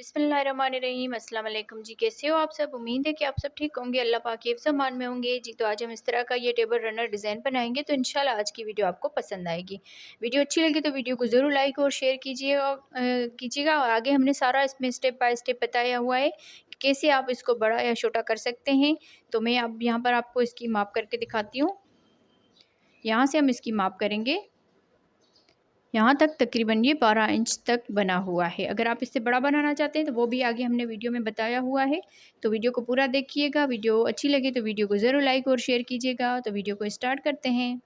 बिस्मिल्लाहिर्रहमानिर्रहीम। अस्सलाम वालेकुम जी। कैसे हो आप सब? उम्मीद है कि आप सब ठीक होंगे, अल्लाह पाक के हिफ्ज़ अमान में होंगे जी। तो आज हम इस तरह का ये टेबल रनर डिज़ाइन बनाएंगे, तो इंशाल्लाह आज की वीडियो आपको पसंद आएगी। वीडियो अच्छी लगी तो वीडियो को ज़रूर लाइक और शेयर कीजिएगा। और आगे हमने सारा इसमें स्टेप बाय स्टेप बताया हुआ है कि कैसे आप इसको बड़ा या छोटा कर सकते हैं। तो मैं अब यहाँ पर आपको इसकी माप करके दिखाती हूँ। यहाँ से हम इसकी माप करेंगे, यहाँ तक तकरीबन ये 12 इंच तक बना हुआ है। अगर आप इससे बड़ा बनाना चाहते हैं तो वो भी आगे हमने वीडियो में बताया हुआ है। तो वीडियो को पूरा देखिएगा। वीडियो अच्छी लगे तो वीडियो को ज़रूर लाइक और शेयर कीजिएगा। तो वीडियो को स्टार्ट करते हैं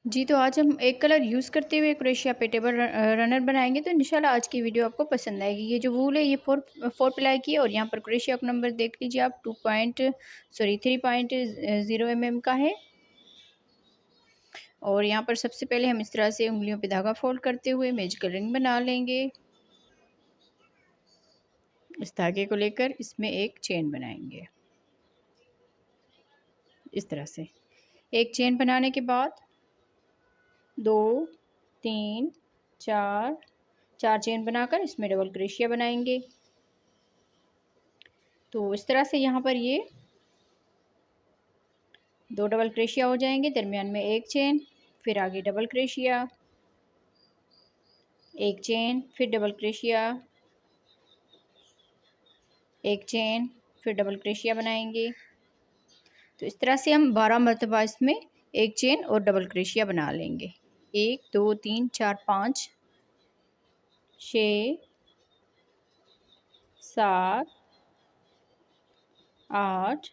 जी। तो आज हम एक कलर यूज़ करते हुए क्रोशिया पे टेबल रनर बनाएंगे। तो इंशाल्लाह आज की वीडियो आपको पसंद आएगी। ये जो वूल है ये 4 प्लाई की है और यहाँ पर क्रोशिया का नंबर देख लीजिए आप 3.0 mm का है। और यहाँ पर सबसे पहले हम इस तरह से उंगलियों पे धागा फोल्ड करते हुए मैजिकल रिंग बना लेंगे। इस धागे को लेकर इसमें एक चेन बनाएंगे। इस तरह से एक चेन बनाने के बाद 2 3 4 चेन बनाकर इसमें डबल क्रोशिया बनाएंगे। तो इस तरह से यहाँ पर ये 2 डबल क्रोशिया हो जाएंगे, दरमियान में एक चेन, फिर आगे डबल क्रोशिया, एक चेन, फिर डबल क्रोशिया, एक चेन, फिर डबल क्रोशिया बनाएंगे। तो इस तरह से हम 12 मरतबा इसमें एक चेन और डबल क्रोशिया बना लेंगे। 1 2 3 4 5 6 7 8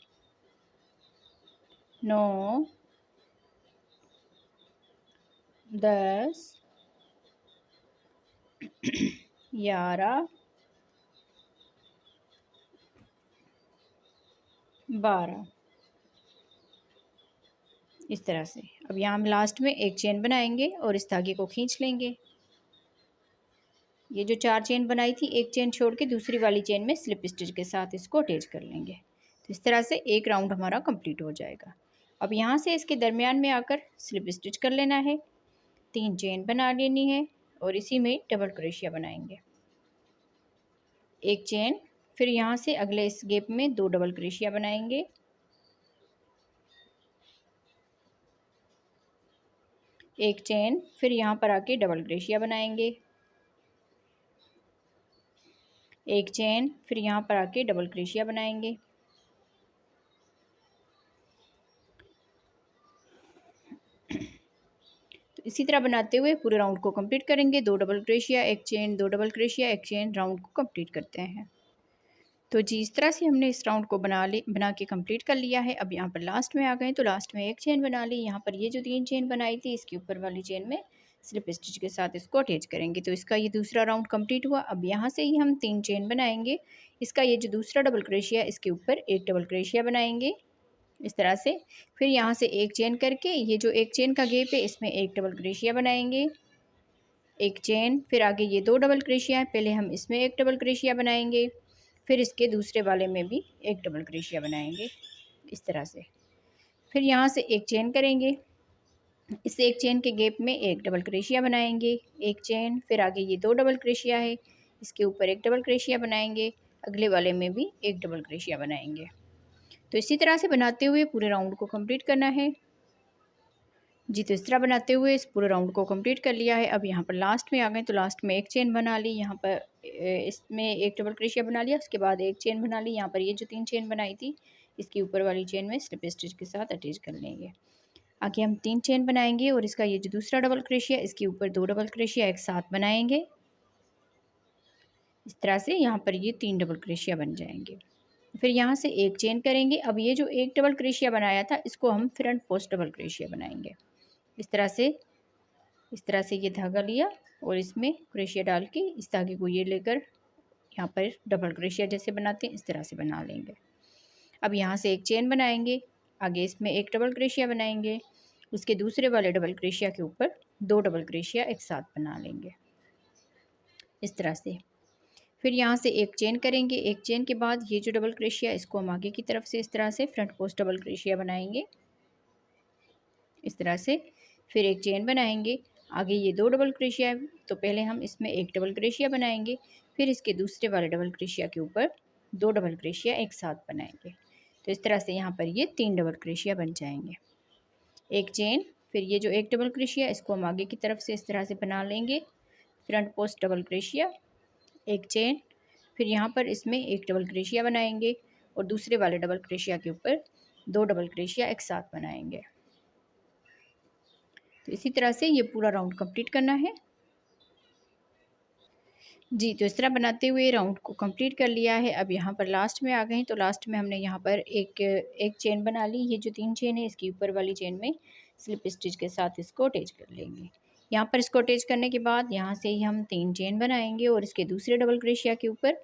9 10 11 12 इस तरह से। अब यहाँ हम लास्ट में एक चेन बनाएंगे और इस धागे को खींच लेंगे। ये जो 4 चेन बनाई थी, एक चेन छोड़ के दूसरी वाली चेन में स्लिप स्टिच के साथ इसको अटैच कर लेंगे। तो इस तरह से एक राउंड हमारा कंप्लीट हो जाएगा। अब यहाँ से इसके दरमियान में आकर स्लिप स्टिच कर लेना है, 3 चेन बना लेनी है और इसी में डबल क्रोशिया बनाएंगे। एक चेन, फिर यहाँ से अगले इस गैप में 2 डबल क्रोशिया बनाएंगे। एक चेन, फिर यहाँ पर आके डबल क्रोशिया बनाएंगे। एक चेन, फिर यहाँ पर आके डबल क्रोशिया बनाएंगे। तो इसी तरह बनाते हुए पूरे राउंड को कंप्लीट करेंगे। 2 डबल क्रोशिया, एक चेन, 2 डबल क्रोशिया, एक चेन, राउंड को कंप्लीट करते हैं। तो जी इस तरह से हमने इस राउंड को बना के कंप्लीट कर लिया है। अब यहाँ पर लास्ट में आ गए तो लास्ट में एक चेन बना ली। यहाँ पर ये जो 3 चेन बनाई थी इसके ऊपर वाली चेन में स्लिप स्टिच के साथ इसको अटैच करेंगे। तो इसका ये दूसरा राउंड कंप्लीट हुआ। अब यहाँ से ही हम 3 चेन बनाएंगे। इसका ये जो दूसरा डबल क्रोशिया है इसके ऊपर एक डबल क्रोशिया बनाएंगे इस तरह से। फिर यहाँ से एक चेन करके ये जो एक चेन का गैप है इसमें एक डबल क्रोशिया बनाएंगे। एक चेन, फिर आगे ये 2 डबल क्रोशिया है, पहले हम इसमें एक डबल क्रोशिया बनाएंगे, फिर इसके दूसरे वाले में भी एक डबल क्रोशिया बनाएंगे इस तरह से। फिर यहाँ से एक चेन करेंगे, इस एक चेन के गैप में एक डबल क्रोशिया बनाएंगे। एक चेन, फिर आगे ये 2 डबल क्रोशिया है, इसके ऊपर एक डबल क्रोशिया बनाएंगे, अगले वाले में भी एक डबल क्रोशिया बनाएंगे। तो इसी तरह से बनाते हुए पूरे राउंड को कंप्लीट करना है जी। तो इस तरह बनाते हुए इस पूरे राउंड को कंप्लीट कर लिया है। अब यहाँ पर लास्ट में आ गए तो लास्ट में एक चेन बना ली। यहाँ पर इसमें एक डबल क्रोशिया बना लिया, उसके बाद एक चेन बना ली। यहाँ पर ये जो 3 चेन बनाई थी इसकी ऊपर वाली चेन में स्लिप स्टिच के साथ अटैच कर लेंगे। आगे हम 3 चेन बनाएंगे और इसका ये जो दूसरा डबल क्रोशिया इसके ऊपर 2 डबल क्रोशिया एक साथ बनाएंगे इस तरह से। यहाँ पर ये 3 डबल क्रोशिया बन जाएंगे। फिर यहाँ से एक चेन करेंगे। अब ये जो एक डबल क्रोशिया बनाया था इसको हम फ्रंट पोस्ट डबल क्रोशिया बनाएंगे इस तरह से। इस तरह से ये धागा लिया और इसमें क्रोशिया डाल के इस धागे को ये लेकर यहाँ पर डबल क्रोशिया जैसे बनाते हैं इस तरह से बना लेंगे। अब यहाँ से एक चेन बनाएंगे, आगे इसमें एक डबल क्रोशिया बनाएंगे, उसके दूसरे वाले डबल क्रोशिया के ऊपर 2 डबल क्रोशिया एक साथ बना लेंगे इस तरह से। फिर यहाँ से एक चेन करेंगे, एक चेन के बाद ये जो डबल क्रोशिया इसको हम आगे की तरफ से इस तरह से फ्रंट पोस्ट डबल क्रोशिया बनाएंगे इस तरह से। फिर एक चेन बनाएंगे, आगे ये 2 डबल क्रोशिया है तो पहले हम इसमें एक डबल क्रोशिया बनाएंगे, फिर इसके दूसरे वाले डबल क्रोशिया के ऊपर 2 डबल क्रोशिया एक साथ बनाएंगे। तो इस तरह से यहाँ पर ये 3 डबल क्रोशिया बन जाएंगे। एक चेन, फिर ये जो एक डबल क्रोशिया इसको हम आगे की तरफ से इस तरह से बना लेंगे। फ्रंट पोस्ट डबल क्रोशिया, एक चेन, फिर यहाँ पर इसमें एक डबल क्रोशिया बनाएंगे और दूसरे वाले डबल क्रोशिया के ऊपर 2 डबल क्रोशिया एक साथ बनाएंगे। तो इसी तरह से ये पूरा राउंड कंप्लीट करना है। जी, तो इस तरह बनाते हुए राउंड को कंप्लीट कर लिया है। अब यहाँ पर लास्ट में आ गए हैं, तो लास्ट में हमने यहाँ पर एक चेन बना ली। ये जो 3 चेन है इसकी ऊपर वाली चेन में स्लिप स्टिच के साथ इसको अटैच कर लेंगे। यहाँ पर इसको अटैच करने के बाद यहाँ से ही हम 3 चेन बनाएंगे और इसके दूसरे डबल क्रोशिया के ऊपर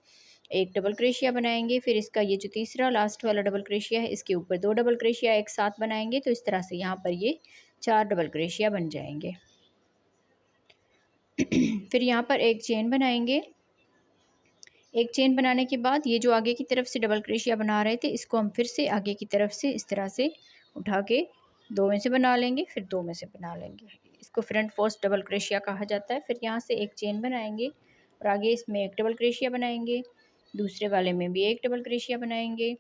एक डबल क्रोशिया बनाएंगे। फिर इसका ये जो तीसरा लास्ट वाला डबल क्रोशिया है इसके ऊपर 2 डबल क्रोशिया एक साथ बनाएंगे। तो इस तरह से यहाँ पर ये 4 डबल क्रोशिया बन जाएंगे। फिर यहाँ पर एक चेन बनाएंगे। एक चेन बनाने के बाद ये जो आगे की तरफ से डबल क्रोशिया बना रहे थे इसको हम फिर से आगे की तरफ से इस तरह से उठा के 2 में से बना लेंगे, फिर 2 में से बना लेंगे। इसको फ्रंट पोस्ट डबल क्रोशिया कहा जाता है। फिर यहाँ से एक चेन बनाएंगे और आगे इसमें एक डबल क्रोशिया बनाएंगे, दूसरे वाले में भी एक डबल क्रोशिया बनाएंगे,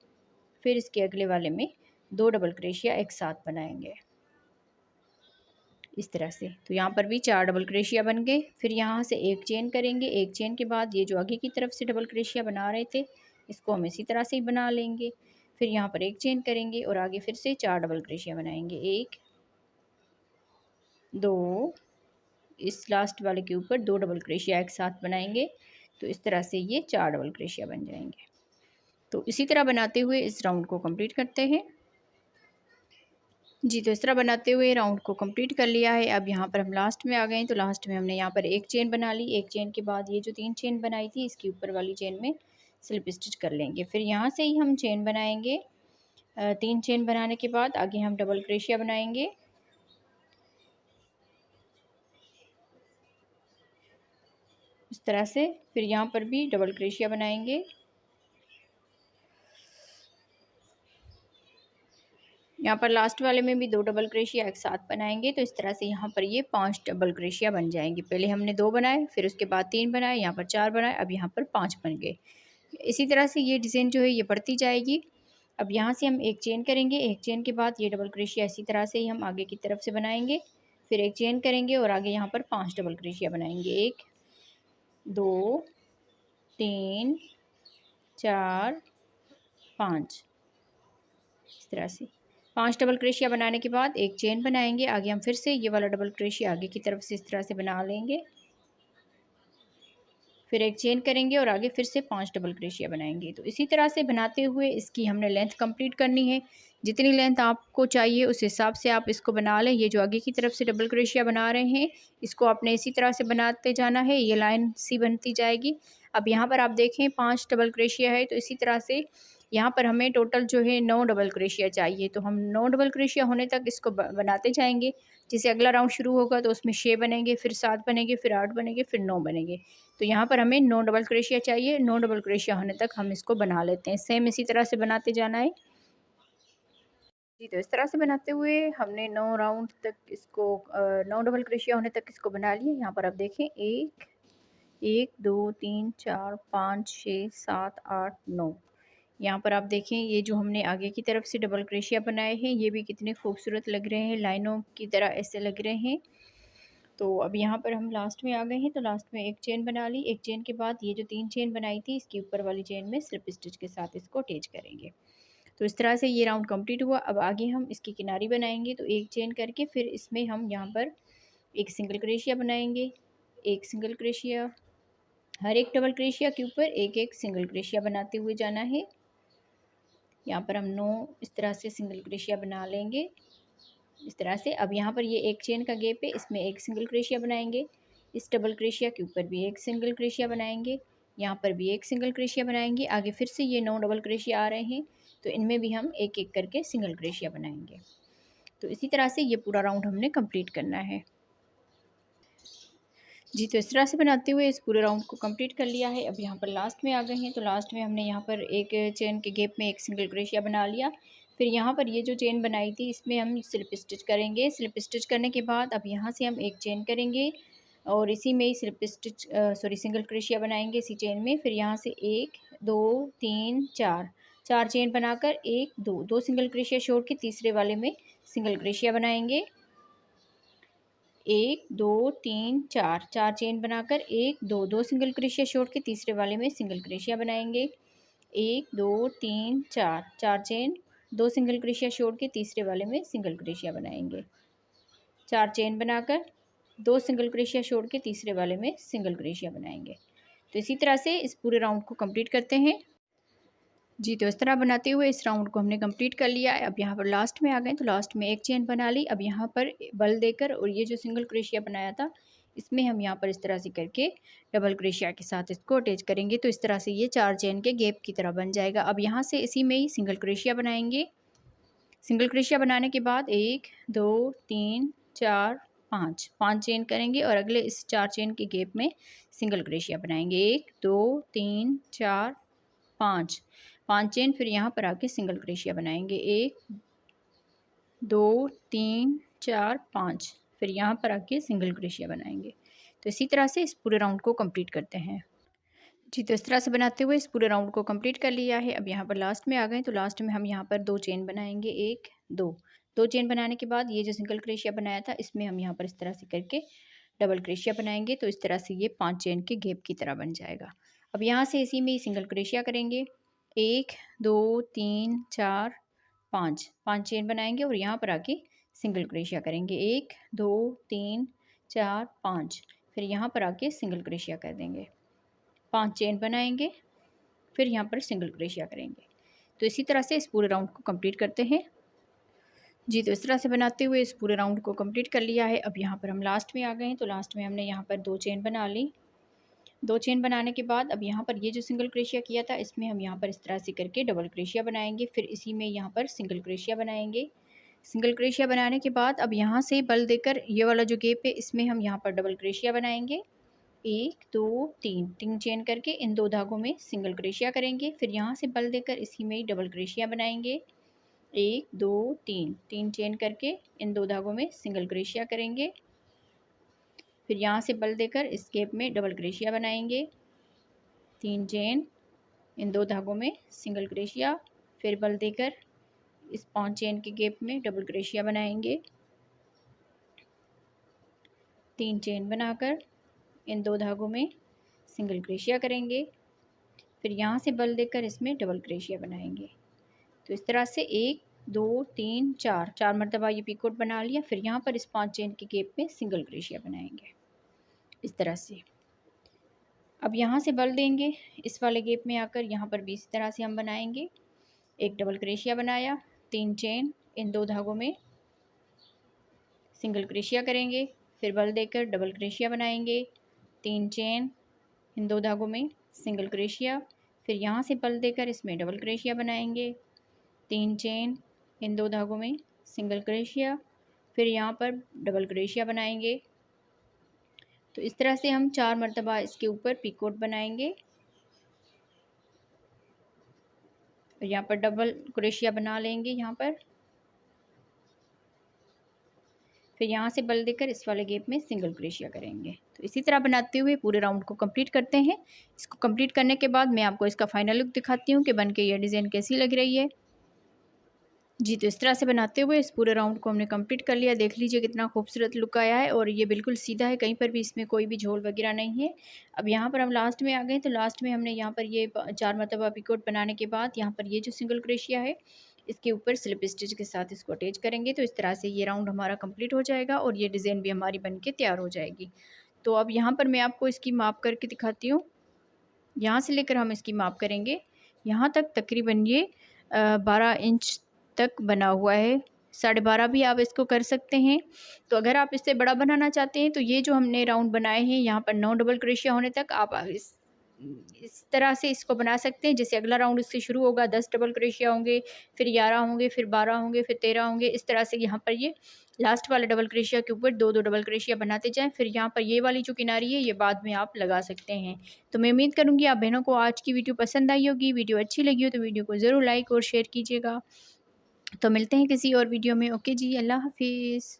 फिर इसके अगले वाले में 2 डबल क्रोशिया एक साथ बनाएंगे इस तरह से। तो यहाँ पर भी 4 डबल क्रोशिया बन गए। फिर यहाँ से एक चेन करेंगे। एक चेन के बाद ये जो आगे की तरफ से डबल क्रोशिया बना रहे थे इसको हम इसी तरह से ही बना लेंगे। फिर यहाँ पर एक चेन करेंगे और आगे फिर से 4 डबल क्रोशिया बनाएंगे। 1 2, इस लास्ट वाले के ऊपर 2 डबल क्रोशिया एक साथ बनाएंगे। तो इस तरह से ये 4 डबल क्रोशिया बन जाएंगे। तो इसी तरह बनाते हुए इस राउंड को कंप्लीट करते हैं। जी, तो इस तरह बनाते हुए राउंड को कंप्लीट कर लिया है। अब यहाँ पर हम लास्ट में आ गए हैं, तो लास्ट में हमने यहाँ पर एक चेन बना ली। एक चेन के बाद ये जो 3 चेन बनाई थी इसकी ऊपर वाली चेन में स्लिप स्टिच कर लेंगे। फिर यहाँ से ही हम चेन बनाएंगे। 3 चेन बनाने के बाद आगे हम डबल क्रोशिया बनाएंगे इस तरह से। फिर यहाँ पर भी डबल क्रोशिया बनाएंगे। यहाँ पर लास्ट वाले में भी 2 डबल क्रोशिया एक साथ बनाएंगे। तो इस तरह से यहाँ पर ये 5 डबल क्रोशिया बन जाएंगे। पहले हमने 2 बनाए, फिर उसके बाद 3 बनाए, यहाँ पर 4 बनाए, अब यहाँ पर 5 बन गए। इसी तरह से ये डिज़ाइन जो है ये बढ़ती जाएगी। अब यहाँ से हम एक चेन करेंगे। एक चेन के बाद ये डबल क्रोशिया इसी तरह से ही हम आगे की तरफ से बनाएंगे। फिर एक चेन करेंगे और आगे यहाँ पर 5 डबल क्रोशिया बनाएंगे। 1 2 3 4 5 इस तरह से 5 डबल क्रोशिया बनाने के बाद एक चेन बनाएंगे। आगे हम फिर से ये वाला डबल क्रोशिया आगे की तरफ से इस तरह से बना लेंगे। फिर एक चेन करेंगे और आगे फिर से 5 डबल क्रोशिया बनाएंगे। तो इसी तरह से बनाते हुए इसकी हमने लेंथ कंप्लीट करनी है। जितनी लेंथ आपको चाहिए उस हिसाब से आप इसको बना लें। ये जो आगे की तरफ से डबल क्रोशिया बना रहे हैं इसको आपने इसी तरह से बनाते जाना है, ये लाइन सी बनती जाएगी। अब यहाँ पर आप देखें 5 डबल क्रोशिया है, तो इसी तरह से यहाँ पर हमें टोटल जो है 9 डबल क्रोशिया चाहिए। तो हम 9 डबल क्रोशिया होने तक इसको बनाते जाएंगे। जैसे अगला राउंड शुरू होगा तो उसमें 6 बनेंगे, फिर 7 बनेंगे, फिर 8 बनेंगे, फिर 9 बनेंगे। तो यहाँ पर हमें 9 डबल क्रोशिया चाहिए। 9 डबल क्रोशिया होने तक हम इसको बना लेते हैं। सेम इसी तरह से बनाते जाना है। जी, तो इस तरह से बनाते हुए हमने 9 राउंड तक इसको 9 डबल क्रोशिया होने तक इसको बना लिया। यहाँ पर आप देखें 1 2 3 4 5 6 7 8 9। यहाँ पर आप देखें ये जो हमने आगे की तरफ से डबल क्रोशिया बनाए हैं ये भी कितने खूबसूरत लग रहे हैं, लाइनों की तरह ऐसे लग रहे हैं। तो अब यहाँ पर हम लास्ट में आ गए हैं, तो लास्ट में एक चेन बना ली। एक चेन के बाद ये जो 3 चेन बनाई थी इसकी ऊपर वाली चेन में स्लिप स्टिच के साथ इसको अटैच करेंगे। तो इस तरह से ये राउंड कंप्लीट हुआ। अब आगे हम इसकी किनारी बनाएंगे। तो एक चेन करके फिर इसमें हम यहाँ पर एक सिंगल क्रोशिया बनाएंगे। एक सिंगल क्रोशिया, हर एक डबल क्रोशिया के ऊपर एक एक सिंगल क्रोशिया बनाते हुए जाना है। यहाँ पर हम 9 इस तरह से सिंगल क्रोशिया बना लेंगे इस तरह से। अब यहाँ पर ये एक चेन का गैप है, इसमें एक सिंगल क्रोशिया बनाएंगे। इस डबल क्रोशिया के ऊपर भी एक सिंगल क्रोशिया बनाएंगे। यहाँ पर भी एक सिंगल क्रोशिया बनाएंगे। आगे फिर से ये 9 डबल क्रोशिया आ रहे हैं, तो इनमें भी हम एक एक करके सिंगल क्रोशिया बनाएंगे। तो इसी तरह से ये पूरा राउंड हमने कंप्लीट करना है। जी, तो इस तरह से बनाते हुए इस पूरे राउंड को कंप्लीट कर लिया है। अब यहाँ पर लास्ट में आ गए हैं, तो लास्ट में हमने यहाँ पर एक चेन के गैप में एक सिंगल क्रोशिया बना लिया। फिर यहाँ पर ये जो चेन बनाई थी इसमें हम स्लिप स्टिच करेंगे। स्लिप स्टिच करने के बाद अब यहाँ से हम एक चेन करेंगे और इसी में ही स्लिप स्टिच सिंगल क्रोशिया बनाएंगे इसी चेन में। फिर यहाँ से 1 2 3 4 4 चेन बनाकर 1 2 2 सिंगल क्रोशिया छोड़ के तीसरे वाले में सिंगल क्रोशिया बनाएंगे। 1 2 3 4 4 चेन बनाकर 1 2 2 सिंगल क्रोशिया छोड़ के तीसरे वाले में सिंगल क्रोशिया बनाएंगे। 1 2 3 4 4 चेन 2 सिंगल क्रोशिया छोड़ के तीसरे वाले में सिंगल क्रोशिया बनाएंगे। 4 चेन बनाकर 2 सिंगल क्रोशिया छोड़ के तीसरे वाले में सिंगल क्रोशिया बनाएंगे। तो इसी तरह से इस पूरे राउंड को कंप्लीट करते हैं जी। तो इस तरह बनाते हुए इस राउंड को हमने कंप्लीट कर लिया है। अब यहाँ पर लास्ट में आ गए तो लास्ट में एक चेन बना ली। अब यहाँ पर बल देकर और ये जो सिंगल क्रोशिया बनाया था इसमें हम यहाँ पर इस तरह से करके डबल क्रोशिया के साथ इसको अटैच करेंगे। तो इस तरह से ये 4 चेन के गैप की तरह बन जाएगा। अब यहाँ से इसी में ही सिंगल क्रोशिया बनाएंगे। सिंगल क्रोशिया बनाने के बाद 1 2 3 4 5 5 चेन करेंगे और अगले इस 4 चेन के गैप में सिंगल क्रोशिया बनाएंगे। 1 2 3 4 5 5 चेन फिर यहाँ पर आके सिंगल क्रोशिया बनाएंगे। 1 2 3 4 5 फिर यहाँ पर आके सिंगल क्रोशिया बनाएंगे। तो इसी तरह से इस पूरे राउंड को कंप्लीट करते हैं जी। तो इस तरह से बनाते हुए इस पूरे राउंड को कंप्लीट कर लिया है। अब यहाँ पर लास्ट में आ गए तो लास्ट में हम यहाँ पर 2 चेन बनाएंगे। 1 2 2 चेन बनाने के बाद ये जो सिंगल क्रोशिया बनाया था इसमें हम यहाँ पर इस तरह से करके डबल क्रोशिया बनाएंगे। तो इस तरह से ये 5 चेन के गैप की तरह बन जाएगा। अब यहाँ से इसी में सिंगल क्रोशिया करेंगे। 1 2 3 4 5 5 चेन बनाएंगे और यहाँ पर आके सिंगल क्रोशिया करेंगे। 1 2 3 4 5 फिर यहाँ पर आके सिंगल क्रोशिया कर देंगे। 5 चेन बनाएंगे फिर यहाँ पर सिंगल क्रोशिया करेंगे। तो इसी तरह से इस पूरे राउंड को कंप्लीट करते हैं जी। तो इस तरह से बनाते हुए इस पूरे राउंड को कंप्लीट कर लिया है। अब यहाँ पर हम लास्ट में आ गए हैं तो लास्ट में हमने यहाँ पर 2 चेन बना ली। 2 चेन बनाने के बाद अब यहाँ पर ये जो सिंगल क्रोशिया किया था इसमें हम यहाँ पर इस तरह से करके डबल क्रोशिया बनाएंगे। फिर इसी में यहाँ पर सिंगल क्रोशिया बनाएंगे। सिंगल क्रोशिया बनाने के बाद अब यहाँ से बल देकर ये वाला जो गैप है इसमें हम यहाँ पर डबल क्रोशिया बनाएंगे। 1 2 3 3 चेन करके इन 2 धागों में सिंगल क्रोशिया करेंगे। फिर यहाँ से बल देकर इसी में डबल क्रोशिया बनाएंगे। 1 2 3 3 चेन करके इन 2 धागों में सिंगल क्रोशिया करेंगे। फिर यहाँ से बल देकर इस गैप में डबल क्रोशिया बनाएंगे। 3 चेन इन 2 धागों में सिंगल क्रोशिया। फिर बल देकर इस 5 चेन के गैप में डबल क्रोशिया बनाएंगे। 3 चेन बनाकर इन 2 धागों में सिंगल क्रोशिया करेंगे। फिर यहाँ से बल देकर इसमें डबल क्रोशिया बनाएंगे। तो इस तरह से 1 2 3 4 4 मरतबा ये पिकोट बना लिया। फिर यहाँ पर इस 5 चेन के गैप में सिंगल क्रोशिया बनाएंगे इस तरह से। अब यहाँ से बल देंगे इस वाले गैप में आकर यहाँ पर भी इस तरह से हम बनाएंगे। एक डबल क्रोशिया बनाया। 3 चेन इन 2 धागों में सिंगल क्रोशिया करेंगे। फिर बल देकर डबल क्रोशिया बनाएंगे। 3 चेन इन 2 धागों में सिंगल क्रोशिया। फिर यहाँ से बल देकर इसमें डबल क्रोशिया बनाएंगे। 3 चेन इन 2 धागों में सिंगल क्रोशिया। फिर यहाँ पर डबल क्रोशिया बनाएंगे। तो इस तरह से हम 4 मरतबा इसके ऊपर पिकोट बनाएंगे और यहाँ पर डबल क्रोशिया बना लेंगे यहाँ पर। फिर यहाँ से बल देकर इस वाले गैप में सिंगल क्रोशिया करेंगे। तो इसी तरह बनाते हुए पूरे राउंड को कंप्लीट करते हैं। इसको कंप्लीट करने के बाद मैं आपको इसका फाइनल लुक दिखाती हूँ कि बन के ये डिज़ाइन कैसी लग रही है जी। तो इस तरह से बनाते हुए इस पूरे राउंड को हमने कंप्लीट कर लिया। देख लीजिए कितना खूबसूरत लुक आया है और ये बिल्कुल सीधा है, कहीं पर भी इसमें कोई भी झोल वगैरह नहीं है। अब यहाँ पर हम लास्ट में आ गए तो लास्ट में हमने यहाँ पर ये 4 मरतबा पिकोट बनाने के बाद यहाँ पर ये जो सिंगल क्रोशिया है इसके ऊपर स्लिप स्टिच के साथ इसको अटैच करेंगे। तो इस तरह से ये राउंड हमारा कंप्लीट हो जाएगा और ये डिज़ाइन भी हमारी बन के तैयार हो जाएगी। तो अब यहाँ पर मैं आपको इसकी माप करके दिखाती हूँ। यहाँ से लेकर हम इसकी माप करेंगे यहाँ तक तकरीबन ये 12 इंच तक बना हुआ है। 12.5 भी आप इसको कर सकते हैं। तो अगर आप इससे बड़ा बनाना चाहते हैं तो ये जो हमने राउंड बनाए हैं यहाँ पर 9 डबल क्रोशिया होने तक आप इस तरह से इसको बना सकते हैं। जैसे अगला राउंड इससे शुरू होगा 10 डबल क्रोशिया होंगे, फिर 11 होंगे, फिर 12 होंगे, फिर 13 होंगे। इस तरह से यहाँ पर ये लास्ट वाले डबल क्रोशिया के ऊपर 2-2 डबल क्रोशिया बनाते जाएं। फिर यहाँ पर ये वाली जो किनारी है ये बाद में आप लगा सकते हैं। तो मैं उम्मीद करूँगी आप बहनों को आज की वीडियो पसंद आई होगी। वीडियो अच्छी लगी हो तो वीडियो को ज़रूर लाइक और शेयर कीजिएगा। तो मिलते हैं किसी और वीडियो में। ओके जी, अल्लाह हाफिज़।